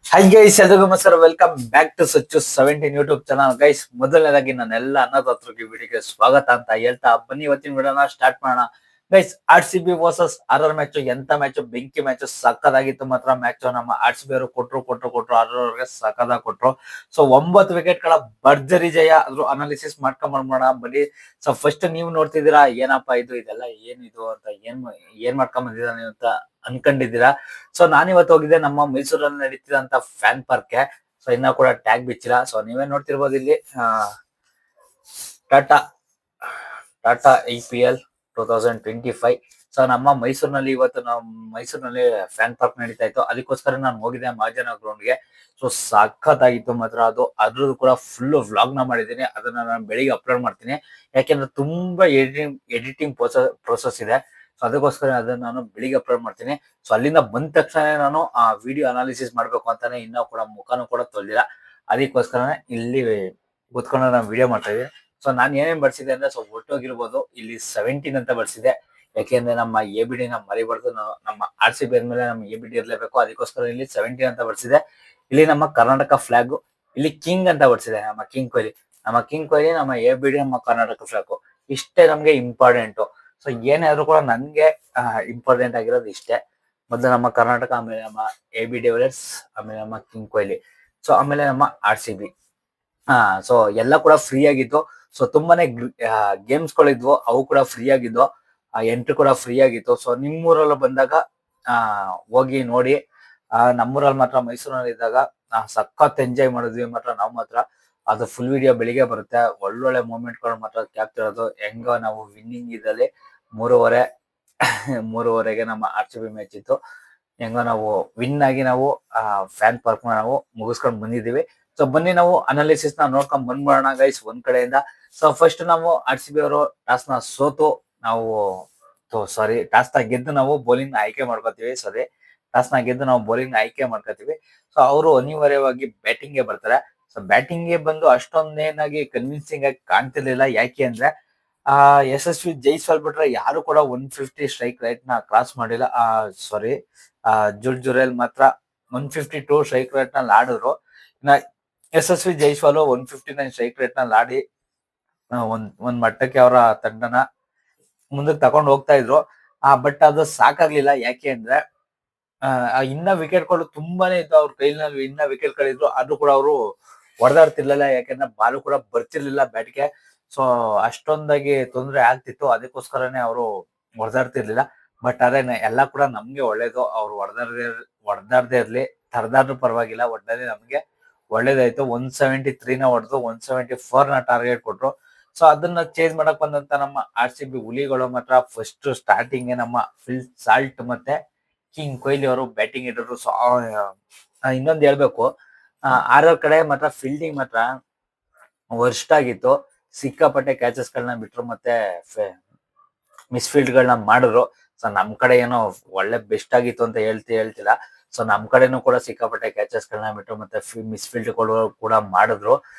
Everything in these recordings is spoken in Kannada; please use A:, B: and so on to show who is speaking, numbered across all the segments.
A: ಹಾಯ್ ಗೈಸ್, ಎಲ್ರಿಗೂ ನಮಸ್ಕಾರ. Welcome back to Sachu 17 YouTube channel. Guys, ಮೊದಲನೇದಾಗಿ ನಾನೆಲ್ಲ ಅನ್ನದಾತರಿಗೆ ವಿಡಿಯೋಗೆ ಸ್ವಾಗತ ಅಂತ ಹೇಳ್ತಾ ಬನ್ನಿ ಇವತ್ತಿನ ವಿಡಿಯೋನ ಸ್ಟಾರ್ಟ್ ಮಾಡೋಣ. Guys, RCB versus RR match, ಎಂತ ಮ್ಯಾಚ್, ಬೆಂಕಿ ಮ್ಯಾಚ್, ಸಕ್ಕದಾಗಿತ್ತು ಮಾತ್ರ ಮ್ಯಾಚ್. ನಮ್ಮ RCB ಅವರು ಕೊಟ್ರು RR ಅವ್ರಿಗೆ ಸಕ್ಕದಾಗಿ ಕೊಟ್ರು. ಸೊ 9 ವಿಕೆಟ್ ಗಳ ಭರ್ಜರಿ ಜಯ. ಅದ್ರ ಅನಾಲಿಸಿಸ್ ಮಾಡ್ಕೊಂಡ್ ಬಂದ್ಬೋಣ ಬನ್ನಿ. ಸೊ ಫಸ್ಟ್ ನೀವು ನೋಡ್ತಿದ್ದೀರಾ, ಏನಪ್ಪಾ ಇದೆಲ್ಲ ಏನಿದು ಅಂತ, ಏನ್ ಮಾಡ್ಕೊಂಡ್ ಬಂದಿದ್ದಾನೆ ಅಂತ ಅನ್ಕೊಂಡಿದ್ದೀರಾ. ಸೊ ನಾನಿವತ್ತು ಹೋಗಿದ್ದೆ ನಮ್ಮ ಮೈಸೂರಲ್ಲಿ ನಡೀತಿದಂತ ಫ್ಯಾನ್ ಪಾರ್ಕ್ಗೆ. ಸೊ ಇನ್ನ ಕೂಡ ಟ್ಯಾಗ್ ಬಿಚ್ಚಿಲ್ಲ. ಸೊ ನೀವೇ ನೋಡ್ತಿರ್ಬೋದು ಇಲ್ಲಿ ಟಾಟಾ ಟಾಟಾ IPL 2025. ಸೊ ನಮ್ಮ ಮೈಸೂರಿನಲ್ಲಿ ಇವತ್ತು ಮೈಸೂರಿನಲ್ಲಿ ಫ್ಯಾನ್ ಪಾರ್ಕ್ ನಡೀತಾ ಇತ್ತು. ಅದಕ್ಕೋಸ್ಕರ ನಾನು ಹೋಗಿದ್ದೆ ಮಹಾಜನ ಗ್ರೌಂಡ್ಗೆ. ಸೊ ಸಖತ್ತಾಗಿತ್ತು ಮಾತ್ರ ಅದು. ಅದ್ರದ್ದು ಕೂಡ ಫುಲ್ ವ್ಲಾಗ್ ನ ಮಾಡಿದ್ದೀನಿ. ಅದನ್ನ ನಾನು ಬೆಳಿಗ್ಗೆ ಅಪ್ಲೋಡ್ ಮಾಡ್ತೀನಿ. ಯಾಕೆಂದ್ರೆ ತುಂಬಾ ಎಡಿಟಿಂಗ್ ಪ್ರೋಸೆಸ್ ಇದೆ. ಸೊ ಅದಕ್ಕೋಸ್ಕರ ಅದನ್ನ ನಾನು ಬೆಳಿಗ್ಗೆ ಅಪ್ಲೋಡ್ ಮಾಡ್ತೀನಿ. ಸೊ ಅಲ್ಲಿಂದ ಬಂದ ತಕ್ಷಣ ನಾನು ಆ ವಿಡಿಯೋ ಅನಾಲಿಸಿಸ್ ಮಾಡ್ಬೇಕು ಅಂತಾನೆ ಇನ್ನೂ ಕೂಡ ಮುಖಾನು ಕೂಡ ತೊಳ್ದಿಲ್ಲ. ಅದಕ್ಕೋಸ್ಕರನೇ ಇಲ್ಲಿ ಕೂತ್ಕೊಂಡು ನಾನು ವಿಡಿಯೋ ಮಾಡ್ತಾ ಇದ್ದೀನಿ. ಸೊ ನಾನು ಏನೇನ್ ಬರ್ಸಿದೆ ಅಂದ್ರೆ, ಸೊ ಒಟ್ಟೋಗಿರ್ಬೋದು ಇಲ್ಲಿ 17 ಅಂತ ಬರ್ಸಿದೆ. ಯಾಕೆಂದ್ರೆ ನಮ್ಮ ABD ನ ಮರಿಬಾರ್ದು. ನಮ್ಮ RCB ಮೇಲೆ ನಮ್ಮ ABD ಇರ್ಲೇಬೇಕು. ಅದಕ್ಕೋಸ್ಕರ ಇಲ್ಲಿ 17 ಅಂತ ಬರ್ಸಿದೆ. ಇಲ್ಲಿ ನಮ್ಮ ಕರ್ನಾಟಕ ಫ್ಲಾಗ್, ಇಲ್ಲಿ ಕಿಂಗ್ ಅಂತ ಬರ್ಸಿದೆ. ನಮ್ಮ ಕಿಂಗ್ ಕೊಹ್ಲಿ, ನಮ್ಮ ABD, ನಮ್ಮ ಕರ್ನಾಟಕ ಫ್ಲಾಗ್. ಇಷ್ಟೇ ನಮ್ಗೆ ಇಂಪಾರ್ಟೆಂಟ್. ಸೊ ಏನೇ ಆದ್ರೂ ಕೂಡ ನನ್ಗೆ ಇಂಪಾರ್ಟೆಂಟ್ ಆಗಿರೋದು ಇಷ್ಟೇ. ಮೊದಲು ನಮ್ಮ ಕರ್ನಾಟಕ, ಆಮೇಲೆ ನಮ್ಮ ABD, ಆಮೇಲೆ ನಮ್ಮ ಕಿಂಗ್ ಕೊಹ್ಲಿ, ಸೊ ಆಮೇಲೆ ನಮ್ಮ RCB. ಸೊ ಎಲ್ಲ ಕೂಡ ಫ್ರೀ ಆಗಿತ್ತು. ಸೊ ತುಂಬಾನೇ ಗೇಮ್ಸ್ ಗಳಿದ್ವು, ಅವು ಕೂಡ ಫ್ರೀ ಆಗಿದ್ವು. ಎಂಟ್ರಿ ಕೂಡ ಫ್ರೀ ಆಗಿತ್ತು. ಸೊ ನಿಮ್ಮೂರಲ್ಲಿ ಬಂದಾಗ ಹೋಗಿ ನೋಡಿ. ನಮ್ಮೂರಲ್ಲಿ ಮಾತ್ರ ಮೈಸೂರಲ್ಲಿ ಇದ್ದಾಗ ಸಖತ್ ಎಂಜಾಯ್ ಮಾಡಿದ್ವಿ ಮಾತ್ರ ನಾವು ಮಾತ್ರ. ಅದು ಫುಲ್ ವಿಡಿಯೋ ಬೆಳಿಗ್ಗೆ ಬರುತ್ತೆ. ಒಳ್ಳೊಳ್ಳೆ ಮೂಮೆಂಟ್ ಗಳು ಮಾತ್ರ ಕ್ಯಾಪ್ಚರ್ ಅದು. ಹೆಂಗ ನಾವು ವಿನ್ನಿಂಗ್ ಇದ್ದಲ್ಲಿ 3:30ಗೆ ನಮ್ಮ RCB ಮ್ಯಾಚ್ ಇತ್ತು. ಹೆಂಗ ನಾವು ವಿನ್ ಆಗಿ ನಾವು ಫ್ಯಾನ್ ಪಾರ್ಕ್ ನಾವು ಮುಗಿಸ್ಕೊಂಡ್ ಬಂದಿದೀವಿ. ಸೊ ಬನ್ನಿ ನಾವು ಅನಾಲಿಸಿಸ್ ನ ನೋಡ್ಕೊಂಡ್ ಬಂದ್ಬಿಡೋಣ ಗೈಸ್ ಒಂದ್ ಕಡೆಯಿಂದ. ಸೊ ಫಸ್ಟ್ ನಾವು RCB ಅವರು ಟಾಸ್ ನ ಸೋತು ನಾವು ಟಾಸ್ ನ ಗೆದ್ದು ನಾವು ಬೌಲಿಂಗ್ ಆಯ್ಕೆ ಮಾಡ್ಕೋತೀವಿ. ಟಾಸ್ ನ ಗೆದ್ದು ನಾವು ಬೌಲಿಂಗ್ ಆಯ್ಕೆ ಮಾಡ್ಕೋತೀವಿ. ಸೊ ಅವರು ಅನಿವಾರ್ಯವಾಗಿ ಬ್ಯಾಟಿಂಗ್ ಗೆ ಬರ್ತಾರೆ. ಸೊ ಬ್ಯಾಟಿಂಗ್ ಗೆ ಬಂದು ಅಷ್ಟೊಂದೇನಾಗಿ ಕನ್ವಿನ್ಸಿಂಗ್ ಆಗಿ ಕಾಣ್ತಿರ್ಲಿಲ್ಲ. ಯಾಕೆ ಅಂದ್ರೆ ಯಶಸ್ವಿ ಜೈಸ್ವಾಲ್ ಬಿಟ್ರೆ ಯಾರು ಕೂಡ 150 ಸ್ಟ್ರೈಕ್ ರೇಟ್ ನ ಕ್ರಾಸ್ ಮಾಡಿಲ್ಲ. ಜುರೇಲ್ ಮಾತ್ರ 152 ಸ್ಟ್ರೈಕ್ ರೇಟ್ ನಲ್ಲಿ ಆಡಿದ್ರು. ಯಶಸ್ವಿ ಜೈಸ್ವಾಲ್ 159 ಸ್ಟ್ರೈಕ್ ರೇಟ್ ನಲ್ಲಿ ಆಡಿ ಒಂದ್ ಮಟ್ಟಕ್ಕೆ ಅವರ ತಂಡನ ಮುಂದಕ್ಕೆ ತಗೊಂಡು ಹೋಗ್ತಾ ಇದ್ರು. ಬಟ್ ಅದು ಸಾಕಾಗ್ಲಿಲ್ಲ. ಯಾಕೆ ಅಂದ್ರೆ ಇನ್ನ ವಿಕೆಟ್ ಗಳು ತುಂಬಾನೇ ಇತ್ತು ಅವ್ರ ಕೈನಲ್ಲಿ. ಇನ್ನ ವಿಕೆಟ್ ಗಳಿದ್ರು, ಆದ್ರೂ ಕೂಡ ಅವರು ಹೊಡೆದಾಡ್ತಿರ್ಲಿಲ್ಲ. ಯಾಕೆಂದ್ರೆ ಬಾಲು ಕೂಡ ಬರ್ತಿರ್ಲಿಲ್ಲ ಬ್ಯಾಟ್ಗೆ. ಸೊ ಅಷ್ಟೊಂದಾಗಿ ತೊಂದರೆ ಆಗ್ತಿತ್ತು. ಅದಕ್ಕೋಸ್ಕರನೇ ಅವರು ಹೊಡೆದಾಡ್ತಿರ್ಲಿಲ್ಲ. ಬಟ್ ಅದೇ ಎಲ್ಲ ಕೂಡ ನಮ್ಗೆ ಒಳ್ಳೇದು. ಅವ್ರು ಹೊಡೆದಾಡದೇ ಇರ್ಲಿ, ತರದಾದ್ರೂ ಪರವಾಗಿಲ್ಲ. ಒಟ್ಟಲ್ಲಿ ನಮ್ಗೆ ಒಳ್ಳೇದಾಯ್ತು. 173 ನ ಹೊಡೆದು 174 ನ ಟಾರ್ಗೆಟ್ ಕೊಟ್ರು. ಸೊ ಅದನ್ನ ಚೇಂಜ್ ಮಾಡಕ್ ಬಂದಂತ ನಮ್ಮ RCB ಹುಲಿಗಳು ಮಾತ್ರ ಫಸ್ಟ್ ಸ್ಟಾರ್ಟಿಂಗ್ ನಮ್ಮ ಫಿಲ್ ಸಾಲ್ಟ್ ಮತ್ತೆ ಕಿಂಗ್ ಕೊಹ್ಲಿ ಅವರು ಬ್ಯಾಟಿಂಗ್ ಇಟ್ಟರು. ಸೊ ಇನ್ನೊಂದು ಹೇಳ್ಬೇಕು, RR ಕಡೆ ಮಾತ್ರ ಫೀಲ್ಡಿಂಗ್ ಮಾತ್ರ ವರ್ಸ್ಟ್ ಆಗಿತ್ತು. ಸಿಕ್ಕಾಪಟ್ಟೆ ಕ್ಯಾಚಸ್ ಗಳನ್ನ ಬಿಟ್ರು, ಮತ್ತೆ ಮಿಸ್ಫೀಲ್ಡ್ ಗಳನ್ನ ಮಾಡಿದ್ರು. ಸೊ ನಮ್ ಕಡೆ ಏನೋ ಒಳ್ಳೆ ಬೆಸ್ಟ್ ಆಗಿತ್ತು ಅಂತ ಹೇಳ್ತಿಲ್ಲ. ಸೊ ನಮ್ ಕಡೆನೂ ಕೂಡ ಸಿಕ್ಕಾಪಟ್ಟೆ ಕ್ಯಾಚಸ್ ಗಳನ್ನ ಬಿಟ್ರು, ಮತ್ತೆ ಮಿಸ್ಫೀಲ್ಡ್ ಗಳು ಕೂಡ ಮಾಡಿದ್ರು.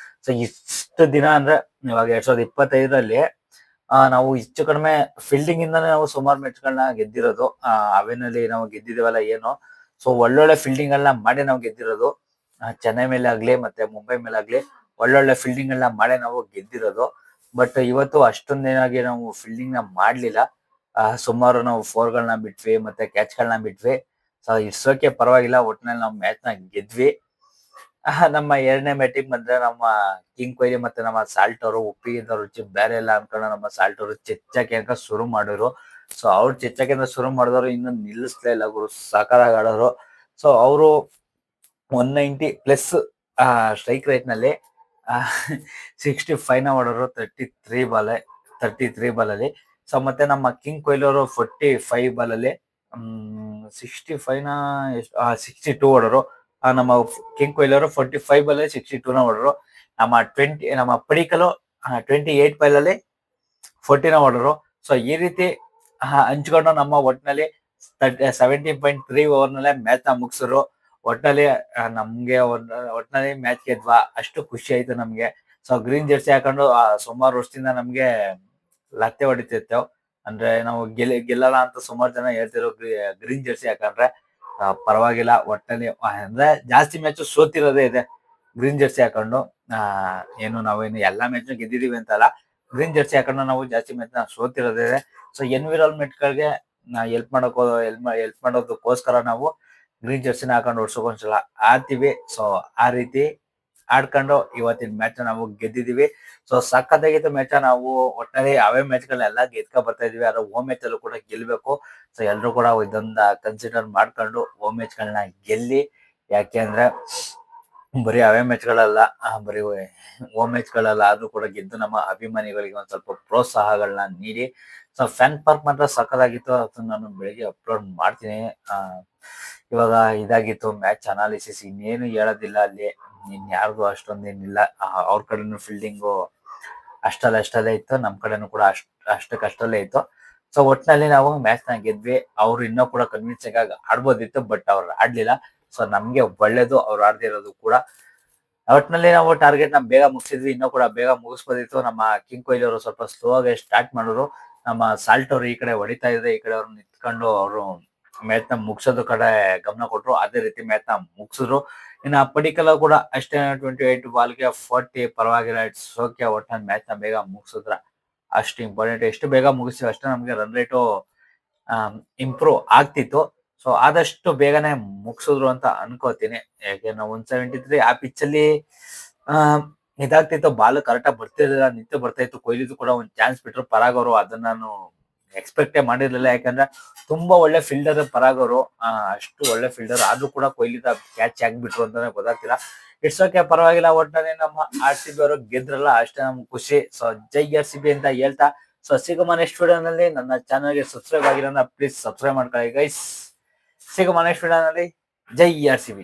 A: ಸೊ ಇಷ್ಟು ದಿನ ಅಂದ್ರೆ ಇವಾಗ 2025ರಲ್ಲಿ ನಾವು ಹೆಚ್ಚು ಕಡಿಮೆ ಫೀಲ್ಡಿಂಗ್ ಇಂದಾನೆ ನಾವು ಸುಮಾರು ಮ್ಯಾಚ್ ಗಳನ್ನ ಗೆದ್ದಿರೋದು. ಅವೇನಲ್ಲಿ ನಾವು ಗೆದ್ದಿದೀವಲ್ಲ ಏನೋ. ಸೊ ಒಳ್ಳೊಳ್ಳೆ ಫೀಲ್ಡಿಂಗ್ ಗಳನ್ನ ಮಾಡಿ ನಾವು ಗೆದ್ದಿರೋದು. ಚೆನ್ನೈ ಮೇಲೆ ಆಗ್ಲಿ ಮತ್ತೆ ಮುಂಬೈ ಮೇಲೆ ಆಗ್ಲಿ ಒಳ್ಳೊಳ್ಳೆ ಫೀಲ್ಡಿಂಗ್ ಗಳನ್ನ ಮಾಡಿ ನಾವು ಗೆದ್ದಿರೋದು. ಬಟ್ ಇವತ್ತು ಅಷ್ಟೊಂದೇನಾಗಿ ನಾವು ಫೀಲ್ಡಿಂಗ್ ನ ಮಾಡ್ಲಿಲ್ಲ. ಸುಮಾರು ನಾವು 4 ಗಳನ್ನ ಬಿಟ್ವಿ, ಮತ್ತೆ ಕ್ಯಾಚ್ ಗಳನ್ನ ಬಿಟ್ವಿ. ಸೊ ಇರ್ಸೋಕೆ ಪರವಾಗಿಲ್ಲ. ಒಟ್ಟಿನಲ್ಲಿ ನಾವು ಮ್ಯಾಚ್ ನ ಗೆದ್ವಿ. ನಮ್ಮ ಎರಡನೇ ಬ್ಯಾಟಿಂಗ್ ಬಂದ್ರೆ ನಮ್ಮ ಕಿಂಗ್ ಕೊಹ್ಲಿ ಮತ್ತೆ ನಮ್ಮ ಸಾಲ್ಟ್ ಅವರು ಉಪ್ಪಿಗಿಂತ ರುಚಿ ಬೇರೆ ಇಲ್ಲ ಅನ್ಕೊಂಡು ನಮ್ಮ ಸಾಲ್ಟ್ ಅವರು ಚೆಚ್ಚಾಕಿ ಅಂತ ಶುರು ಮಾಡಿದ್ರು. ಸೊ ಅವ್ರು ಚೆಚ್ಚಾಕಿ ಅಂತ ಶುರು ಮಾಡಿದವರು ಇನ್ನು ನಿಲ್ಲಿಸ್ಲೇ ಇಲ್ಲ ಗುರು. ಸಕಲಾಗಿ ಆಡೋರು. ಸೊ ಅವರು 190+ ಸ್ಟ್ರೈಕ್ ರೇಟ್ ನಲ್ಲಿ 65 ನ ಹೊಡೋರು 33 ಬಾಲ್ ಅಲ್ಲಿ. ಸೊ ಮತ್ತೆ ನಮ್ಮ ಕಿಂಗ್ ಕೊಹ್ಲಿ ಅವರು 45 ಬಾಲ್ ಅಲ್ಲಿ 65 ನ 62 ಹೊಡೋರು. ನಮ್ಮ ಕಿಂಗ್ ಕೊಹ್ಲಿ ಅವರು 45 ಬಾಲ್ ಅಲ್ಲಿ 62 ನ ಹೊಡೋರು. ನಮ್ಮ ಪಡಿಕಲು 28 ಬಾಲ್ ಅಲ್ಲಿ 40 ನ ಹೊಡೋರು. ಸೊ ಈ ರೀತಿ ಹಂಚ್ಕೊಂಡು ನಮ್ಮ ಒಟ್ಟಿನಲ್ಲಿ 17.3 ಓವರ್ ನಲ್ಲೇ ಮ್ಯಾಚ್ ನ ಮುಗಿಸಿದ್ರು. ಒಟ್ಟಿನಲ್ಲಿ ನಮ್ಗೆ ಒಟ್ಟಿನಲ್ಲಿ ಮ್ಯಾಚ್ ಗೆದ್ವಾ, ಅಷ್ಟು ಖುಷಿ ಆಯ್ತು ನಮ್ಗೆ. ಸೊ ಗ್ರೀನ್ ಜರ್ಸಿ ಹಾಕೊಂಡು ಸುಮಾರು ವರ್ಷದಿಂದ ನಮ್ಗೆ ಲತ್ತೆ ಹೊಡಿತಿರ್ತೇವ್. ಅಂದ್ರೆ ನಾವು ಗೆಲ್ಲಲ್ಲ ಅಂತ ಸುಮಾರು ಜನ ಹೇಳ್ತಿರೋ ಗ್ರೀನ್ ಜರ್ಸಿ ಹಾಕೊಂಡ್ರೆ. ಪರವಾಗಿಲ್ಲ ಒಟ್ಟಲ್ಲಿ ಅಂದ್ರೆ ಜಾಸ್ತಿ ಮ್ಯಾಚ್ ಸೋತಿರೋದೇ ಇದೆ ಗ್ರೀನ್ ಜರ್ಸಿ ಹಾಕೊಂಡು. ಏನು ನಾವೇನು ಎಲ್ಲಾ ಮ್ಯಾಚ್ ಗೆದ್ದಿದೀವಿ ಅಂತಲ್ಲ, ಗ್ರೀನ್ ಜರ್ಸಿ ಹಾಕೊಂಡು ನಾವು ಜಾಸ್ತಿ ಮ್ಯಾಚ್ ಸೋತಿರೋದೇ ಇದೆ. ಸೊ ಎನ್ವಿರಾನ್ಮೆಂಟ್ ಗಳಿಗೆ ಹೆಲ್ಪ್ ಹೆಲ್ಪ್ ಮಾಡೋದಕ್ಕೋಸ್ಕರ ನಾವು ಗ್ರೀನ್ ಜರ್ಸಿನ ಹಾಕೊಂಡು ವರ್ಷಕ್ಕೊಂದ್ಸಲ ಆಡ್ತೀವಿ. ಸೊ ಆ ರೀತಿ ಆಡ್ಕೊಂಡು ಇವತ್ತಿನ ಮ್ಯಾಚ್ ನಾವು ಗೆದ್ದಿದೀವಿ. So ಸಖತ್ತಾಗಿತ್ತು match. ನಾವು ಒಟ್ಟಾರೆ ಅವೇ ಮ್ಯಾಚ್ ಗಳನ್ನೆಲ್ಲ ಗೆದ್ಕೊ ಬರ್ತಾ ಇದೀವಿ, ಆದ್ರೆ ಹೋಮ್ ಮ್ಯಾಚ್ ಅಲ್ಲೂ ಕೂಡ ಗೆಲ್ಬೇಕು. ಸೊ ಎಲ್ರು ಕೂಡ ಇದೊಂದ ಕನ್ಸಿಡರ್ ಮಾಡ್ಕೊಂಡು ಹೋಮ್ ಮ್ಯಾಚ್ ಗಳನ್ನ ಗೆಲ್ಲಿ. ಯಾಕೆ ಅಂದ್ರೆ ಬರೀ ಅವೇ ಮ್ಯಾಚ್ ಗಳಲ್ಲ, ಬರೀ ಹೋಮ್ ಮ್ಯಾಚ್ ಗಳಲ್ಲ ಆದ್ರೂ ಕೂಡ ಗೆದ್ದು ನಮ್ಮ ಅಭಿಮಾನಿಗಳಿಗೆ ಒಂದ್ ಸ್ವಲ್ಪ ಪ್ರೋತ್ಸಾಹಗಳನ್ನ ನೀಡಿ. ಸೊ ಫ್ಯಾನ್ ಪಾರ್ಕ್ ಮಾತ್ರ ಸಕ್ಕತ್ತಾಗಿತ್ತು, ಅದನ್ನ ನಾನು ಬೆಳಿಗ್ಗೆ ಅಪ್ಲೋಡ್ ಮಾಡ್ತೀನಿ. ಇವಾಗ ಇದಾಗಿತ್ತು ಮ್ಯಾಚ್ ಅನಾಲಿಸಿಸ್, ಇನ್ನೇನು ಹೇಳೋದಿಲ್ಲ. ಅಲ್ಲಿ ಇನ್ಯಾರಿಗೂ ಅಷ್ಟೊಂದೇನಿಲ್ಲ. ಅವ್ರ ಕಡೆನು ಫೀಲ್ಡಿಂಗು ಅಷ್ಟಲ್ಲೇ ಇತ್ತು, ನಮ್ ಕಡೆನೂ ಕೂಡ ಅಷ್ಟಕ್ಕಷ್ಟಲ್ಲೇ ಇತ್ತು. ಸೊ ಒಟ್ನಲ್ಲಿ ನಾವು ಮ್ಯಾಚ್ ನ ಗೆದ್ವಿ. ಅವ್ರು ಇನ್ನೂ ಕೂಡ ಕನ್ವಿನ್ಸಿಂಗ್ ಆಗಿ ಆಡ್ಬೋದಿತ್ತು, ಬಟ್ ಅವ್ರು ಆಡ್ಲಿಲ್ಲ. ಸೊ ನಮ್ಗೆ ಒಳ್ಳೇದು ಅವ್ರು ಆಡ್ದಿರೋದು ಕೂಡ. ಒಟ್ನಲ್ಲಿ ನಾವು ಟಾರ್ಗೆಟ್ ನ ಬೇಗ ಮುಗಿಸಿದ್ವಿ, ಇನ್ನೂ ಕೂಡ ಬೇಗ ಮುಗಿಸ್ಬೋದಿತ್ತು. ನಮ್ಮ ಕಿಂಗ್ ಕೊಹ್ಲಿ ಅವರು ಸ್ವಲ್ಪ ಸ್ಲೋ ಆಗಿ ಸ್ಟಾರ್ಟ್ ಮಾಡಿದ್ರು. ನಮ್ಮ ಸಾಲ್ಟ್ ಅವರು ಈ ಕಡೆ ಹೊಡಿತಾ ಇದ್ರೆ ಈ ಕಡೆ ಅವ್ರು ನಿಂತ್ಕೊಂಡು ಅವರು ಮ್ಯಾಚ್ ನ ಮುಗಿಸೋದು ಕಡೆ ಗಮನ ಕೊಟ್ರು. ಅದೇ ರೀತಿ ಮ್ಯಾಚ್ ನ ಮುಗಿಸಿದ್ರು. ಇನ್ನು ಪಡಿಕಲ್ ಕೂಡ ಅಷ್ಟೇ 28 ಬಾಲ್ಗೆ 40, ಪರವಾಗಿಲ್ಲ, ಇಟ್ಸ್ ಓಕೆ. ಒಟ್ನಲ್ಲಿ ಮ್ಯಾಚ್ ನ ಬೇಗ ಮುಗಿಸಿದ್ರ ಅಷ್ಟು ಇಂಪಾರ್ಟೆಂಟ್. ಎಷ್ಟು ಬೇಗ ಮುಗಿಸ್ತೀವಿ ಅಷ್ಟೇ ನಮ್ಗೆ ರನ್ ರೇಟು ಇಂಪ್ರೂವ್ ಆಗ್ತಿತ್ತು. ಸೊ ಆದಷ್ಟು ಬೇಗನೆ ಮುಗಿಸಿದ್ರು ಅಂತ ಅನ್ಕೋತೀನಿ. ಯಾಕೆಂದ್ರೆ 173 ಆ ಪಿಚ್ ಅಲ್ಲಿ ಇದಾಗ್ತಿತ್ತು, ಬಾಲ್ ಕರೆಕ್ಟ್ ಆಗಿ ಬರ್ತಿರ್ಲಿಲ್ಲ, ನಿಂತು ಬರ್ತಾ ಇತ್ತು. ಕೊಹ್ಲಿದು ಕೂಡ ಒಂದ್ ಚಾನ್ಸ್ ಬಿಟ್ರು ಪರಾಗ್ ಅವರು, ಅದನ್ನ ನಾನು ಎಕ್ಸ್ಪೆಕ್ಟೇ ಮಾಡಿರ್ಲಿಲ್ಲ. ಯಾಕಂದ್ರೆ ತುಂಬಾ ಒಳ್ಳೆ ಫೀಲ್ಡರ್ ಪರಾಗ್ ಅವರು, ಅಷ್ಟು ಒಳ್ಳೆ ಫೀಲ್ಡರ್ ಆದ್ರೂ ಕೂಡ ಕೊಹ್ಲಿದ ಕ್ಯಾಚ್ ಆಗ್ಬಿಟ್ರು ಅಂತಾನೆ ಗೊತ್ತಾಗ್ತಿಲ್ಲ. ಇಟ್ಸ್ ಓಕೆ, ಪರವಾಗಿಲ್ಲ. ಒಟ್ಟಿನಲ್ಲಿ ನಮ್ಮ RCB ಅವರು ಗೆದ್ರಲ್ಲ, ಅಷ್ಟೇ ನಮ್ಗೆ ಖುಷಿ. ಸೊ ಜೈ RCB ಅಂತ ಹೇಳ್ತಾ, ಸೊ ಸಿಗಮ ನೆಕ್ಸ್ಟ್ ವಿಡಿಯೋನಲ್ಲಿ. ನನ್ನ ಚಾನಲ್ಗೆ ಸಬ್ಸ್ಕ್ರೈಬ್ ಆಗಿರೋಣ ಪ್ಲೀಸ್ ಸಬ್ಸ್ಕ್ರೈಬ್ ಮಾಡ್ಕೊಳ್ಳಿ ಗೈಸ್. ಸಿಗಮ ನೆಕ್ಸ್ಟ್ ವಿಡಿಯೋನಲ್ಲಿ. ಜೈ RCB.